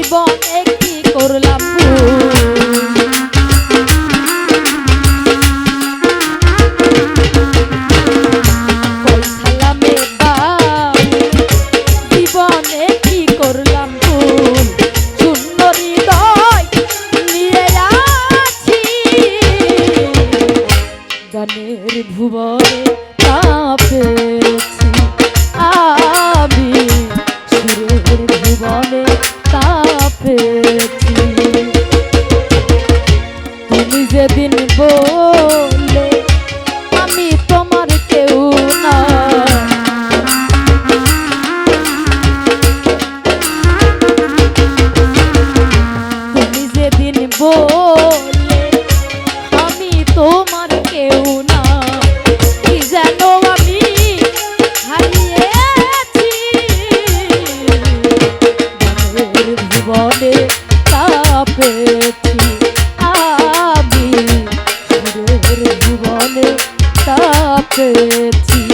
জীবনে কি করলাম ভুল। কইসালামে জীবনে কি করলাম ভুল। শূন্য হৃদয় নিয়ে আছি গানের ভুবনে পেয়েছি আমি সুরের ভুবনে তা পেয়েছি। তুমি যেদিন বললে আমি তোমার কেউ না, তুমি যেদিন বললে আমি তোমার কেউ না, কি যেন আমি হারিয়েছি গানের ভুবনে তা পেয়েছি আমি সুরের ভুবনে তা পেয়েছি।